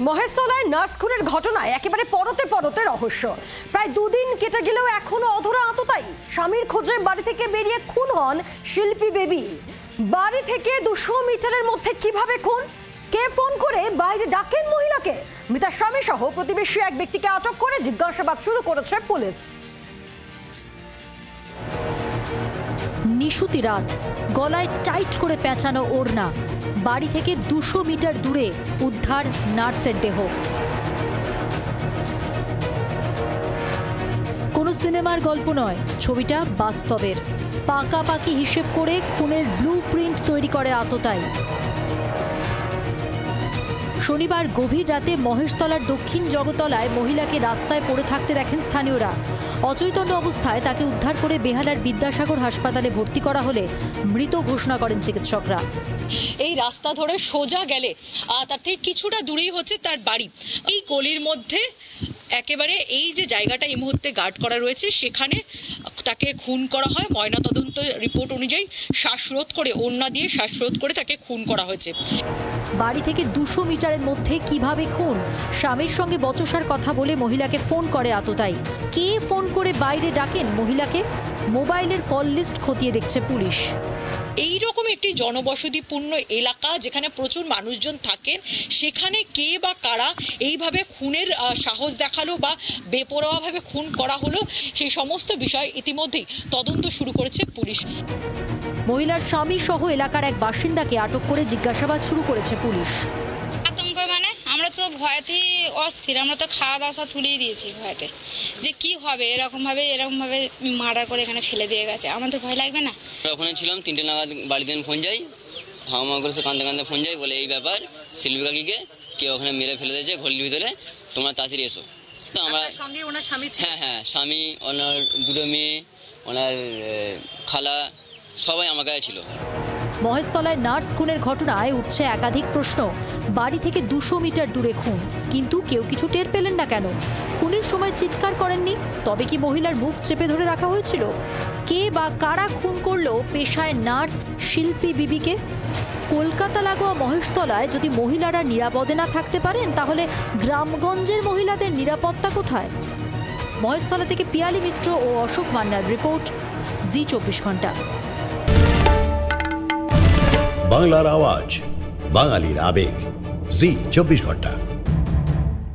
মহেশতলায় nurse খুনের ঘটনায় একেবারে পরতে পরতে রহস্য। প্রায় 2 দিন কেটে গেলেও এখনো অধরা আততাই। স্বামীর খোঁজে বাড়ি থেকে বেরিয়ে খুন হন শিল্পী বেবি। বাড়ি থেকে 200 মিটারের মধ্যে কিভাবে খুন, কে ফোন করে বাইরে ডাকেন মহিলাকে? মৃতার স্বামী সহ প্রতিবেশী এক ব্যক্তিকে আটক করে জিজ্ঞাসাবাদ শুরু করেছে পুলিশ। নিশুতি রাত, গলায় টাইট করে পেঁচানো ওড়না, বাড়ি থেকে 200 মিটার দূরে উদ্ধার নার্সের দেহ। কোনো সিনেমার গল্প নয়, ছবিটা বাস্তবের। পাকাপাকি হিসেব করে খুনের ব্লু প্রিন্ট তৈরি করে আততাই। শনিবার গভীর রাতে মহেশতলার দক্ষিণ জগতলায় মহিলাকে রাস্তায় পড়ে থাকতে দেখেন স্থানীয়রা। অচৈতন্য অবস্থায় তাকে উদ্ধার করে বেহালার বিদ্যাসাগর হাসপাতালে ভর্তি করা হলে মৃত ঘোষণা করেন চিকিৎসকরা। এই রাস্তা ধরে সোজা গেলে তার থেকে কিছুটা দূরেই হচ্ছে তার বাড়ি। এই গলির মধ্যে একেবারে এই যে জায়গাটা এই মুহূর্তে গার্ড করা রয়েছে, সেখানে তাকে খুন করা হয়। ময়নাতদন্ত রিপোর্ট অনুযায়ী শ্বাসরোধ করে, ওড়না দিয়ে শ্বাসরোধ করে তাকে খুন করা হয়েছে। বাড়ি থেকে 200 মিটারের মধ্যে কিভাবে খুন? স্বামীর সঙ্গে বচসার কথা বলে মহিলাকে ফোন করে আততাই। কে ফোন করে বাইরে ডাকেন মহিলাকে? মোবাইলের কল লিস্ট খতিয়ে দেখছে পুলিশ। এইরকম একটি জনবসতিপূর্ণ এলাকা যেখানে প্রচুর মানুষজন থাকেন, সেখানে কে বা কারা এইভাবে খুনের সাহস দেখালো বা বেপরোয়াভাবে খুন করা হলো, সেই সমস্ত বিষয় ইতিমধ্যেই তদন্ত শুরু করেছে পুলিশ। মহিলার স্বামী সহ এলাকার এক বাসিন্দাকে আটক করে জিজ্ঞাসাবাদ শুরু করেছে পুলিশ। আতঙ্ক মানে আমরা তো ভয়তেই অস্থির, আমরা তো খাওয়া দাওয়া সব তুলিয়ে দিয়েছি ভয়তে, যে কি হবে এরকম ভাবে মার্ডার করে এখানে ফেলে দিয়ে গেছে, আমাদের ভয় লাগবে না? ওখানে ছিলাম 3টে নাগাদ, বাড়িতে ফোন যাই, হাওয়া করে কান্দে কান্দে ফোন যাই, বলে এই ব্যাপার শিল্পী কাকিকে কেউ ওখানে মেরে ফেলে দিয়েছে ঘরের ভিতরে, তোমরা তাড়াতাড়ি এসো। তো আমরা হ্যাঁ স্বামী, ওনার 2 মেয়ে, ওনার খালা, সবাই আমার কাছে ছিল। মহেশতলায় নার্স খুনের ঘটনায় উঠছে একাধিক প্রশ্ন। বাড়ি থেকে 200 মিটার দূরে খুন, কিন্তু কেউ কিছু টের পেলেন না কেন? খুনের সময় চিৎকার করেননি? তবে কি মহিলার মুখ চেপে ধরে রাখা হয়েছিল? কে বা কারা খুন করলো পেশায় নার্স শিল্পী বিবিকে? কলকাতা লাগোয়া মহেশতলায় যদি মহিলারা নিরাপদে না থাকতে পারেন, তাহলে গ্রামগঞ্জের মহিলাদের নিরাপত্তা কোথায়? মহেশতলা থেকে পিয়ালি মিত্র ও অশোক মান্নার রিপোর্ট, জি 24 ঘন্টা। বাংলার আওয়াজ, বাঙালির আবেগ, জি 24 ঘন্টা।